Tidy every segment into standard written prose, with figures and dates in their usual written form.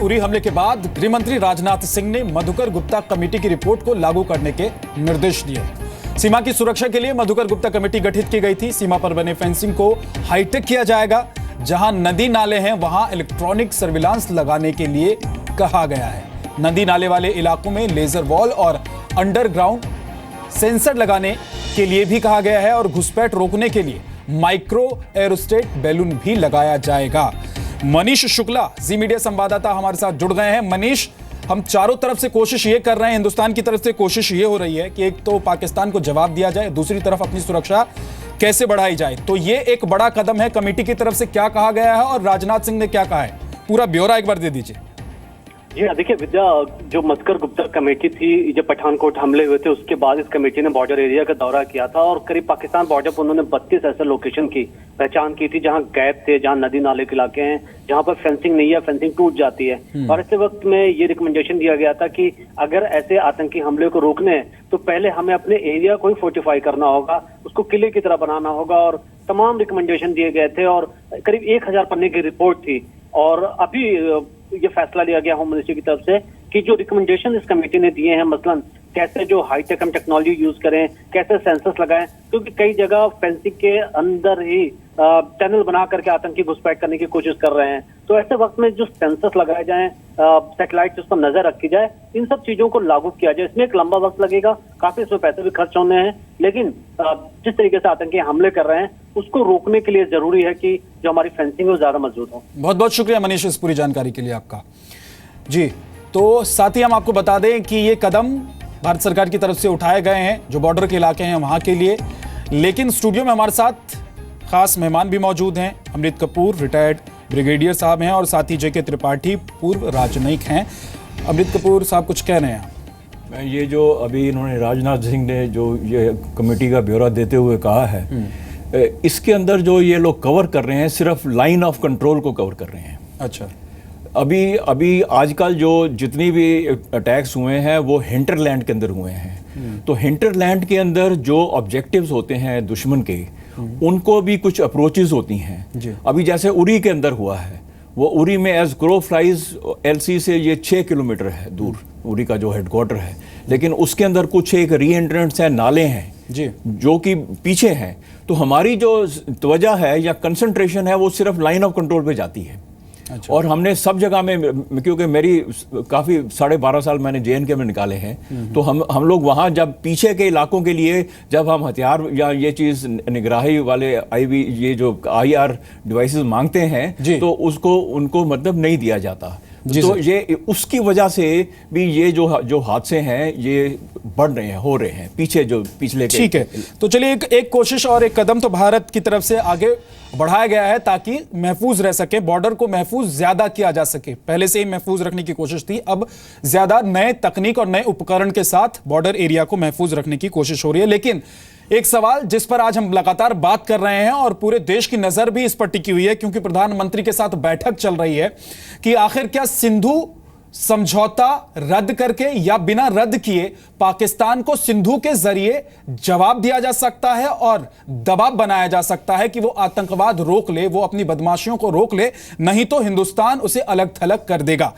उरी हमले के बाद गृह मंत्री राजनाथ सिंह ने मधुकर गुप्ता कमेटी की रिपोर्ट को लागू करने के निर्देश दिए। सीमा की सुरक्षा के लिए मधुकर गुप्ता कमेटी गठित की गई थी। सीमा पर बने फेंसिंग को हाईटेक किया जाएगा। जहां नदी नाले हैं वहां इलेक्ट्रॉनिक सर्विलांस लगाने के लिए कहा गया है। नदी नाले वाले इलाकों में लेजर वॉल और अंडरग्राउंड सेंसर लगाने के लिए भी कहा गया है और घुसपैठ रोकने के लिए माइक्रो एरोस्टेट बैलून भी लगाया जाएगा। मनीष शुक्ला जी मीडिया संवाददाता हमारे साथ जुड़ गए हैं। मनीष, हम चारों तरफ से कोशिश ये कर रहे हैं, हिंदुस्तान की तरफ से कोशिश ये हो रही है कि एक तो पाकिस्तान को जवाब दिया जाए, दूसरी तरफ अपनी सुरक्षा कैसे बढ़ाई जाए। तो ये एक बड़ा कदम है। कमेटी की तरफ से क्या कहा गया है और राजनाथ सिंह ने क्या कहा है, पूरा ब्यौरा एक बार दे दीजिए। जी देखिए विद्या, जो मधुकर गुप्ता कमेटी थी, जब पठानकोट हमले हुए थे उसके बाद इस कमेटी ने बॉर्डर एरिया का दौरा किया था और करीब पाकिस्तान बॉर्डर पर उन्होंने 32 ऐसे लोकेशन की पहचान की थी जहां गैप थे, जहां नदी नाले के इलाके हैं, जहां पर फेंसिंग नहीं है, फेंसिंग टूट जाती है। और ऐसे वक्त में ये रिकमेंडेशन दिया गया था कि अगर ऐसे आतंकी हमले को रोकने हैं तो पहले हमें अपने एरिया को ही फोर्टिफाई करना होगा, उसको किले की तरह बनाना होगा और तमाम रिकमेंडेशन दिए गए थे और करीब 1000 पन्ने की रिपोर्ट थी। और अभी ये फैसला लिया गया होम मिनिस्ट्री की तरफ से कि जो रिकमेंडेशन इस कमेटी ने दिए हैं, मसलन कैसे जो हाईटेक हम टेक्नोलॉजी यूज करें, कैसे सेंसर्स लगाएं, क्योंकि कई जगह फेंसिंग के अंदर ही टनल बना करके आतंकी घुसपैठ करने की कोशिश कर रहे हैं। तो ऐसे वक्त में जो सेंसर्स लगाए जाएं, सैटेलाइट उस पर नजर रखी जाए, इन सब चीजों को लागू किया जाए। इसमें एक लंबा वक्त लगेगा, काफी इसमें पैसे भी खर्च होने हैं, लेकिन जिस तरीके से आतंकी हमले कर रहे हैं उसको रोकने के लिए जरूरी है कि जो हमारी फेंसिंग है वो ज्यादा मजबूत हो। बहुत बहुत शुक्रिया मनीष इस पूरी जानकारी के लिए आपका। जी, तो साथ ही हम आपको बता दें कि ये कदम भारत सरकार की तरफ से उठाए गए हैं जो बॉर्डर के इलाके हैं वहां के लिए। लेकिन स्टूडियो में हमारे साथ खास मेहमान भी मौजूद हैं। अमृत कपूर रिटायर्ड ब्रिगेडियर साहब हैं और साथ ही जेके त्रिपाठी पूर्व राजनयिक हैं। अमृत कपूर साहब कुछ कह रहे हैं? मैं ये जो अभी इन्होंने राजनाथ सिंह ने जो ये कमेटी का ब्यौरा देते हुए कहा है, इसके अंदर जो ये लोग कवर कर रहे हैं सिर्फ लाइन ऑफ कंट्रोल को कवर कर रहे हैं। अच्छा, अभी आजकल जो जितनी भी अटैक्स हुए हैं वो हिंटरलैंड के अंदर हुए हैं। तो हिंटरलैंड के अंदर जो ऑब्जेक्टिव्स होते हैं दुश्मन के, उनको भी कुछ अप्रोचेस होती हैं। अभी जैसे उरी के अंदर हुआ है, वो उरी में एज क्रो फ्लाइज एलसी से ये 6 किलोमीटर है दूर उरी का जो हेडक्वार्टर है, लेकिन उसके अंदर कुछ एक री एंट्रेंट्स हैं, नाले हैं जी जो कि पीछे हैं। तो हमारी जो तवज्जो है या कंसंट्रेशन है वो सिर्फ लाइन ऑफ कंट्रोल पे जाती है। अच्छा। और हमने सब जगह में, क्योंकि मेरी काफ़ी 12.5 साल मैंने JNK में निकाले हैं, तो हम लोग वहाँ जब पीछे के इलाकों के लिए जब हम हथियार या ये चीज़ निगराही वाले ये जो IR डिवाइसेस मांगते हैं तो उसको उनको मतलब नहीं दिया जाता। तो ये उसकी वजह से भी ये जो हादसे हैं ये बढ़ रहे हैं, हो रहे हैं पीछे जो पिछले। ठीक है, तो चलिए एक कोशिश और एक कदम तो भारत की तरफ से आगे बढ़ाया गया है ताकि महफूज रह सके, बॉर्डर को महफूज ज्यादा किया जा सके। पहले से ही महफूज रखने की कोशिश थी, अब ज्यादा नए तकनीक और नए उपकरण के साथ बॉर्डर एरिया को महफूज रखने की कोशिश हो रही है। लेकिन एक सवाल जिस पर आज हम लगातार बात कर रहे हैं और पूरे देश की नजर भी इस पर टिकी हुई है क्योंकि प्रधानमंत्री के साथ बैठक चल रही है कि आखिर क्या सिंधु समझौता रद्द करके या बिना रद्द किए पाकिस्तान को सिंधु के जरिए जवाब दिया जा सकता है और दबाव बनाया जा सकता है कि वो आतंकवाद रोक ले, वो अपनी बदमाशियों को रोक ले, नहीं तो हिंदुस्तान उसे अलग थलग कर देगा।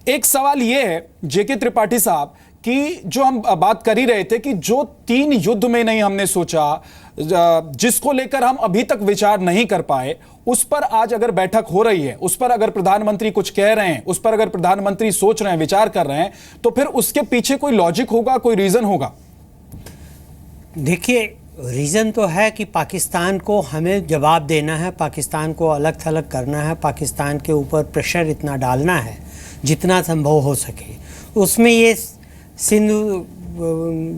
एक सवाल यह है जेके त्रिपाठी साहब कि जो हम बात कर ही रहे थे कि जो 3 युद्ध में नहीं हमने सोचा, जिसको लेकर हम अभी तक विचार नहीं कर पाए, उस पर आज अगर बैठक हो रही है, उस पर अगर प्रधानमंत्री कुछ कह रहे हैं, उस पर अगर प्रधानमंत्री सोच रहे हैं, विचार कर रहे हैं, तो फिर उसके पीछे कोई लॉजिक होगा, कोई रीजन होगा? देखिए, रीज़न तो है कि पाकिस्तान को हमें जवाब देना है, पाकिस्तान को अलग थलग करना है, पाकिस्तान के ऊपर प्रेशर इतना डालना है जितना संभव हो सके। उसमें ये सिंधु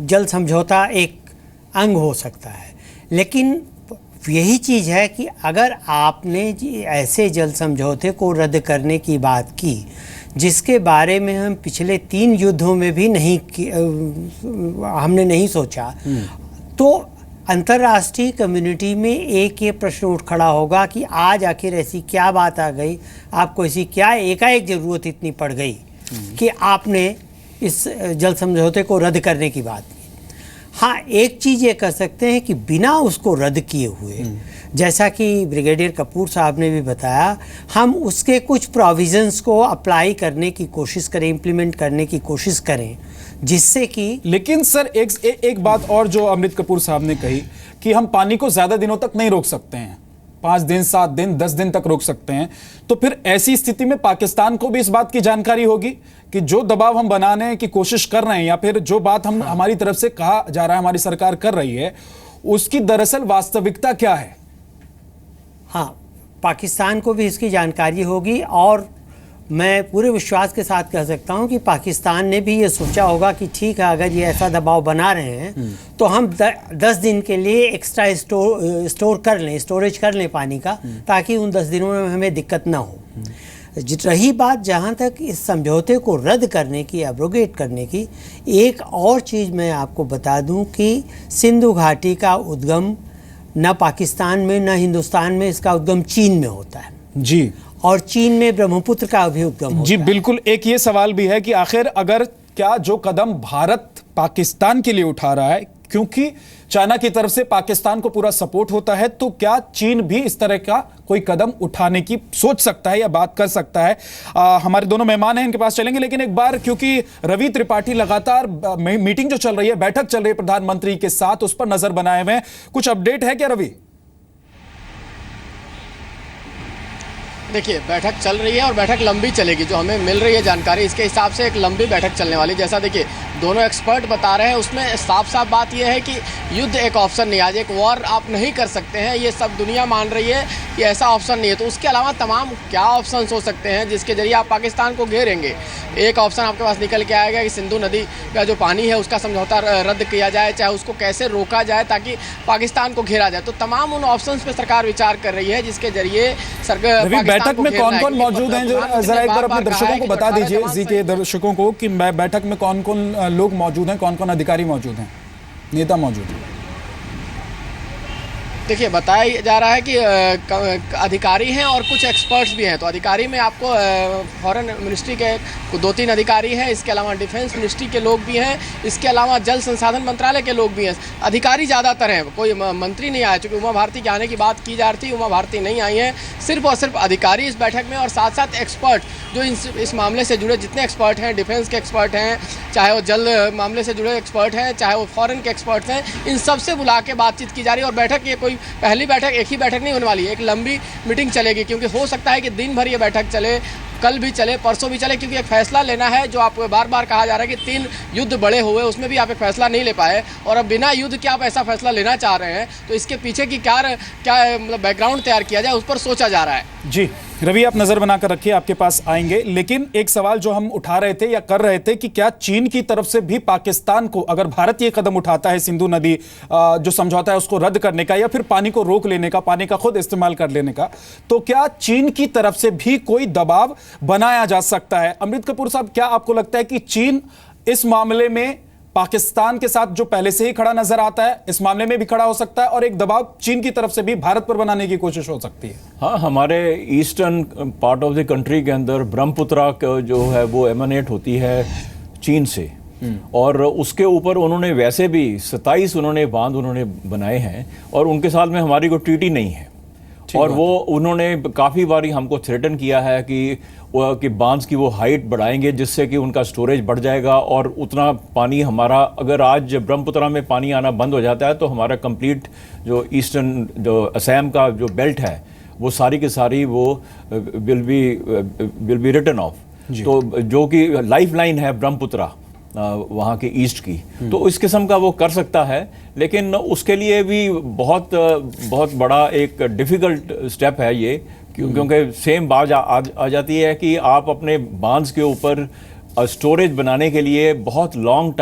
जल समझौता एक अंग हो सकता है, लेकिन यही चीज़ है कि अगर आपने ऐसे जल समझौते को रद्द करने की बात की जिसके बारे में हम पिछले 3 युद्धों में भी हमने नहीं सोचा, तो अंतर्राष्ट्रीय कम्युनिटी में एक ये प्रश्न उठ खड़ा होगा कि आज आखिर ऐसी क्या बात आ गई, आपको ऐसी क्या एकाएक ज़रूरत इतनी पड़ गई कि आपने इस जल समझौते को रद्द करने की बात की। हाँ, एक चीज़ ये कर सकते हैं कि बिना उसको रद्द किए हुए, जैसा कि ब्रिगेडियर कपूर साहब ने भी बताया, हम उसके कुछ प्रोविजंस को अप्लाई करने की कोशिश करें, इम्प्लीमेंट करने की कोशिश करें, जिससे कि। लेकिन सर एक बात और जो अमृत कपूर साहब ने कही कि हम पानी को ज्यादा दिनों तक नहीं रोक सकते हैं, 5 दिन 7 दिन 10 दिन तक रोक सकते हैं, तो फिर ऐसी स्थिति में पाकिस्तान को भी इस बात की जानकारी होगी कि जो दबाव हम बनाने की कोशिश कर रहे हैं या फिर जो बात हम हमारी तरफ से कहा जा रहा है, हमारी सरकार कर रही है, उसकी दरअसल वास्तविकता क्या है। हाँ, पाकिस्तान को भी इसकी जानकारी होगी और मैं पूरे विश्वास के साथ कह सकता हूं कि पाकिस्तान ने भी ये सोचा होगा कि ठीक है, अगर ये ऐसा दबाव बना रहे हैं तो हम 10 दिन के लिए एक्स्ट्रा स्टोर कर लें, स्टोरेज कर लें पानी का, ताकि उन 10 दिनों में हमें दिक्कत ना हो। रही बात जहाँ तक इस समझौते को रद्द करने की, एब्रोगेट करने की, एक और चीज़ मैं आपको बता दूं कि सिंधु घाटी का उद्गम न पाकिस्तान में न हिंदुस्तान में, इसका उद्गम चीन में होता है जी, और चीन में ब्रह्मपुत्र का भी उद्गम होता जी है। बिल्कुल। एक ये सवाल भी है कि आखिर अगर क्या जो कदम भारत पाकिस्तान के लिए उठा रहा है, क्योंकि चाइना की तरफ से पाकिस्तान को पूरा सपोर्ट होता है, तो क्या चीन भी इस तरह का कोई कदम उठाने की सोच सकता है या बात कर सकता है। हमारे दोनों मेहमान हैं, इनके पास चलेंगे, लेकिन एक बार क्योंकि रवि त्रिपाठी लगातार मीटिंग जो चल रही है, बैठक चल रही है प्रधानमंत्री के साथ, उस पर नजर बनाए हुए हैं, कुछ अपडेट है क्या रवि? देखिए, बैठक चल रही है और बैठक लंबी चलेगी। जो हमें मिल रही है जानकारी, इसके हिसाब से एक लंबी बैठक चलने वाली। जैसा देखिए दोनों एक्सपर्ट बता रहे हैं, उसमें साफ साफ बात यह है कि युद्ध एक ऑप्शन नहीं, आज एक वॉर आप नहीं कर सकते हैं, ये सब दुनिया मान रही है कि ऐसा ऑप्शन नहीं है। तो उसके अलावा तमाम क्या ऑप्शन हो सकते हैं जिसके जरिए आप पाकिस्तान को घेरेंगे। एक ऑप्शन आपके पास निकल के आएगा कि सिंधु नदी का जो पानी है उसका समझौता रद्द किया जाए, चाहे उसको कैसे रोका जाए ताकि पाकिस्तान को घेरा जाए। तो तमाम उन ऑप्शंस पे सरकार विचार कर रही है जिसके जरिए सरकार बैठक में कौन कौन मौजूद हैं, जो जरा एक बार अपने दर्शकों को बता दीजिए, जी के दर्शकों को, कि बैठक में कौन कौन लोग मौजूद हैं, कौन कौन अधिकारी मौजूद हैं, नेता मौजूद हैं। देखिए, बताया जा रहा है कि अधिकारी हैं और कुछ एक्सपर्ट्स भी हैं। तो अधिकारी में आपको फॉरेन मिनिस्ट्री के 2-3 अधिकारी हैं, इसके अलावा डिफेंस मिनिस्ट्री के लोग भी हैं, इसके अलावा जल संसाधन मंत्रालय के लोग भी हैं। अधिकारी ज़्यादातर हैं, कोई मंत्री नहीं आया। चूँकि उमा भारती के आने की बात की जा रही थी, उमा भारती नहीं आई हैं, सिर्फ और सिर्फ अधिकारी इस बैठक में, और साथ साथ एक्सपर्ट जो इस मामले से जुड़े जितने एक्सपर्ट हैं, डिफेंस के एक्सपर्ट हैं, चाहे वो जल मामले से जुड़े एक्सपर्ट हैं, चाहे वो फॉरेन के एक्सपर्ट्स हैं, इन सबसे बुला के बातचीत की जा रही है। और बैठक ये कोई पहली बैठक, एक ही बैठक नहीं होने वाली है, एक लंबी मीटिंग चलेगी, क्योंकि हो सकता है कि दिन भर ये बैठक चले, कल भी चले, परसों भी चले, क्योंकि एक फैसला लेना है। जो आपको बार बार कहा जा रहा है कि 3 युद्ध बड़े हुए, उसमें भी आप एक फैसला नहीं ले पाए, और अब बिना युद्ध के आप ऐसा फैसला लेना चाह रहे हैं, तो इसके पीछे की क्या मतलब बैकग्राउंड तैयार किया जाए, उस पर सोचा जा रहा है। जी रवि, आप नजर बनाकर रखिए, आपके पास आएंगे। लेकिन एक सवाल जो हम उठा रहे थे या कर रहे थे कि क्या चीन की तरफ से भी पाकिस्तान को, अगर भारत ये कदम उठाता है सिंधु नदी जो समझौता है उसको रद्द करने का या फिर पानी को रोक लेने का, पानी का खुद इस्तेमाल कर लेने का, तो क्या चीन की तरफ से भी कोई दबाव बनाया जा सकता है? अमृत कपूर साहब, क्या आपको लगता है कि चीन इस मामले में पाकिस्तान के साथ जो पहले से ही खड़ा नजर आता है, इस मामले में भी खड़ा हो सकता है और एक दबाव चीन की तरफ से भी भारत पर बनाने की कोशिश हो सकती है? हाँ, हमारे eastern part of the country के अंदर ब्रह्मपुत्रा जो है वो एमनेट होती है चीन से, और उसके ऊपर उन्होंने वैसे भी 27 उन्होंने बांध उन्होंने बनाए हैं, और उनके साथ में हमारी कोई ट्रीटी नहीं है। और वो उन्होंने काफ़ी बारी हमको थ्रेटन किया है कि बांध की वो हाइट बढ़ाएंगे जिससे कि उनका स्टोरेज बढ़ जाएगा, और उतना पानी हमारा, अगर आज ब्रह्मपुत्रा में पानी आना बंद हो जाता है तो हमारा कंप्लीट जो ईस्टर्न जो असम का जो बेल्ट है वो सारी की सारी वो विल बी रिटन ऑफ। तो जो कि लाइफ लाइन है ब्रह्मपुत्रा वहाँ के ईस्ट की, तो इस किस्म का वो कर सकता है, लेकिन उसके लिए भी बहुत बड़ा एक डिफ़िकल्ट स्टेप है ये, क्योंकि सेम बात आ जाती है कि आप अपने बांध के ऊपर स्टोरेज बनाने के लिए बहुत लॉन्ग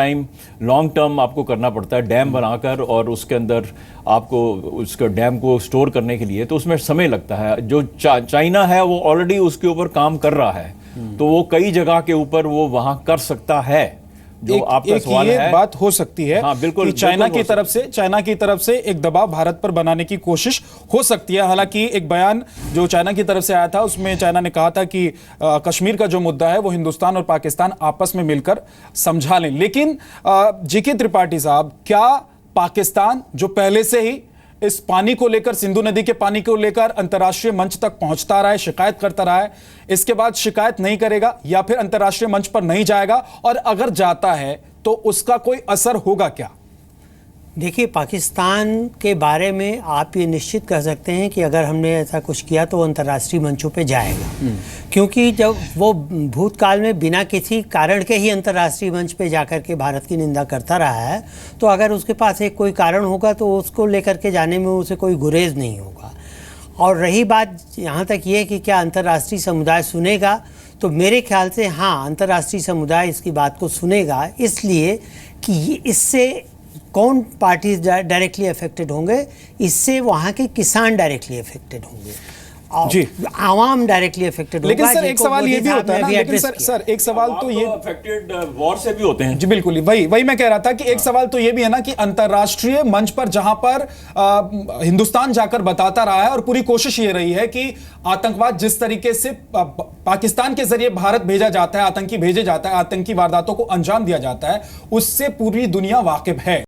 टर्म आपको करना पड़ता है, डैम बनाकर, और उसके अंदर आपको उसका डैम को स्टोर करने के लिए तो उसमें समय लगता है। जो चाइना है वो ऑलरेडी उसके ऊपर काम कर रहा है, तो वो कई जगह के ऊपर वो वहाँ कर सकता है, जो आपका सवाल ये है, बात हो सकती है। हाँ, बिल्कुल, कि चाइना बिल्कुल की तरफ से एक दबाव भारत पर बनाने की कोशिश हो सकती है। हालांकि एक बयान जो चाइना की तरफ से आया था उसमें चाइना ने कहा था कि कश्मीर का जो मुद्दा है वो हिंदुस्तान और पाकिस्तान आपस में मिलकर समझा लें। लेकिन जीके त्रिपाठी साहब, क्या पाकिस्तान जो पहले से ही इस पानी को लेकर, सिंधु नदी के पानी को लेकर अंतर्राष्ट्रीय मंच तक पहुंचता रहा है, शिकायत करता रहा है, इसके बाद शिकायत नहीं करेगा या फिर अंतर्राष्ट्रीय मंच पर नहीं जाएगा, और अगर जाता है तो उसका कोई असर होगा क्या? देखिए, पाकिस्तान के बारे में आप ये निश्चित कह सकते हैं कि अगर हमने ऐसा कुछ किया तो वो अंतर्राष्ट्रीय मंचों पे जाएगा, क्योंकि जब वो भूतकाल में बिना किसी कारण के ही अंतर्राष्ट्रीय मंच पे जाकर के भारत की निंदा करता रहा है, तो अगर उसके पास एक कोई कारण होगा तो उसको लेकर के जाने में उसे कोई गुरेज नहीं होगा। और रही बात यहाँ तक ये कि क्या अंतर्राष्ट्रीय समुदाय सुनेगा, तो मेरे ख्याल से हाँ, अंतर्राष्ट्रीय समुदाय इसकी बात को सुनेगा, इसलिए कि इससे कौन पार्टीज डायरेक्टली अफेक्टेड होंगे? इससे वहाँ के किसान डायरेक्टली अफेक्टेड होंगे, जी, आवाम डायरेक्टली अफेक्टेड होगा। लेकिन सर एक सवाल ये भी होता है ना, लेकिन सर सर एक सवाल तो ये अफेक्टेड वॉर से भी होते हैं। जी बिल्कुल, वही मैं कह रहा था कि एक सवाल तो ये भी है ना कि अंतर्राष्ट्रीय मंच पर जहां पर हिंदुस्तान जाकर बताता रहा है और पूरी कोशिश ये रही है कि आतंकवाद जिस तरीके से पाकिस्तान के जरिए भारत भेजा जाता है, आतंकी भेजे जाता है, आतंकी वारदातों को अंजाम दिया जाता है, उससे पूरी दुनिया वाकिफ है।